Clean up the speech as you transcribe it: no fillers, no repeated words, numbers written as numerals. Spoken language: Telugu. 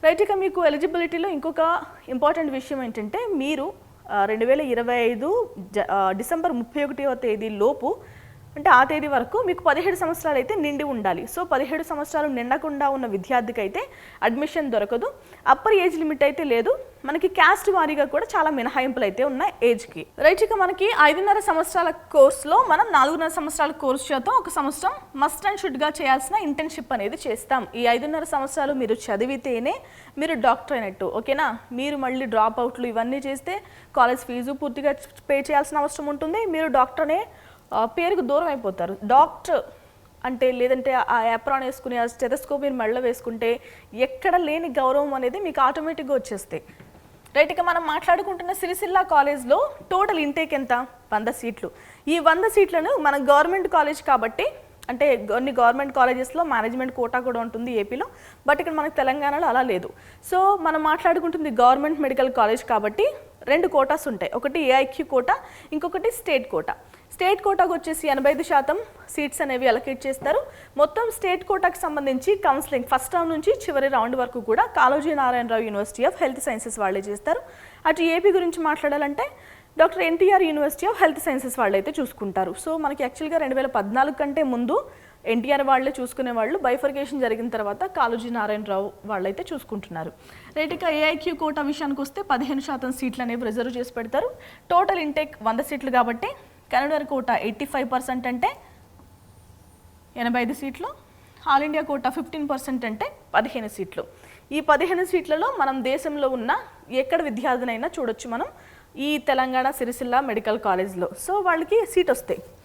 రైట్. ఇక మీకు ఎలిజిబిలిటీలో ఇంకొక ఇంపార్టెంట్ విషయం ఏంటంటే మీరు 2025 డిసెంబర్ 31వ తేదీ లోపు అంటే ఆ తేదీ వరకు మీకు 17 సంవత్సరాలు అయితే నిండి ఉండాలి. సో 17 సంవత్సరాలు నిండకుండా ఉన్న విద్యార్థికి అయితే అడ్మిషన్ దొరకదు. అప్పర్ ఏజ్ లిమిట్ అయితే లేదు. మనకి క్యాస్ట్ వారీగా కూడా చాలా మినహాయింపులు అయితే ఉన్నాయి ఏజ్కి. రైట్. ఇక మనకి 5.5 సంవత్సరాల కోర్సులో మనం 4.5 సంవత్సరాల కోర్సు చేత ఒక సంవత్సరం మస్ట్ అండ్ షుడ్గా చేయాల్సిన ఇంటర్న్షిప్ అనేది చేస్తాం. ఈ 5.5 సంవత్సరాలు మీరు చదివితేనే మీరు డాక్టర్ అయినట్టు, ఓకేనా? మీరు మళ్ళీ డ్రాప్ అవుట్లు ఇవన్నీ చేస్తే కాలేజ్ ఫీజు పూర్తిగా పే చేయాల్సిన అవసరం ఉంటుంది. మీరు డాక్టర్నే పేరుకు దూరం అయిపోతారు. డాక్టర్ అంటే లేదంటే ఆ ఏప్రాన్ వేసుకుని ఆ స్టెథోస్కోప్ మీరు మెడలో వేసుకుంటే ఎక్కడ లేని గౌరవం అనేది మీకు ఆటోమేటిక్గా వచ్చేస్తాయి. రైట్. ఇక మనం మాట్లాడుకుంటున్న సిరిసిల్ల కాలేజ్లో టోటల్ ఇంటేక్ ఎంత? 100 సీట్లు. ఈ 100 సీట్లను మన గవర్నమెంట్ కాలేజ్ కాబట్టి అంటే కొన్ని గవర్నమెంట్ కాలేజెస్లో మేనేజ్మెంట్ కోటా కూడా ఉంటుంది ఏపీలో, బట్ ఇక్కడ మనకు తెలంగాణలో అలా లేదు. సో మనం మాట్లాడుకుంటుంది గవర్నమెంట్ మెడికల్ కాలేజ్ కాబట్టి 2 కోటాస్ ఉంటాయి. ఒకటి ఏఐక్యూ కోటా, ఇంకొకటి స్టేట్ కోటా. స్టేట్ కోటాకు వచ్చేసి 85% సీట్స్ అనేవి అలొకేట్ చేస్తారు. మొత్తం స్టేట్ కోటాకు సంబంధించి కౌన్సిలింగ్ ఫస్ట్ రౌండ్ నుంచి చివరి రౌండ్ వరకు కూడా Kaloji Narayanarao university of health sciences వాళ్ళే చేస్తారు. అటు ఏపీ గురించి మాట్లాడాలంటే doctor NTR university of health sciences వాళ్ళు అయితే చూసుకుంటారు. సో మనకి యాక్చువల్గా 2014 కంటే ముందు ఎన్టీఆర్ వాళ్ళే చూసుకునే వాళ్ళు, బైఫర్కేషన్ జరిగిన తర్వాత కాళోజీ నారాయణరావు వాళ్ళైతే చూసుకుంటున్నారు. రైట్. ఇక ఏఐక్యూ కోటా విషయానికి వస్తే 15% సీట్లు అనేవి రిజర్వ్ చేసి పెడతారు. టోటల్ ఇంటేక్ 100 సీట్లు కాబట్టి కెనడా కోటా 85% అంటే 85 సీట్లు, ఆల్ ఇండియా కోటా 15% అంటే 15 సీట్లు. ఈ 15 సీట్లలో మనం దేశంలో ఉన్న ఎక్కడ విద్యార్థినైనా చూడొచ్చు మనం ఈ తెలంగాణ సిరిసిల్ల మెడికల్ కాలేజ్లో. సో వాళ్ళకి సీట్ వస్తాయి.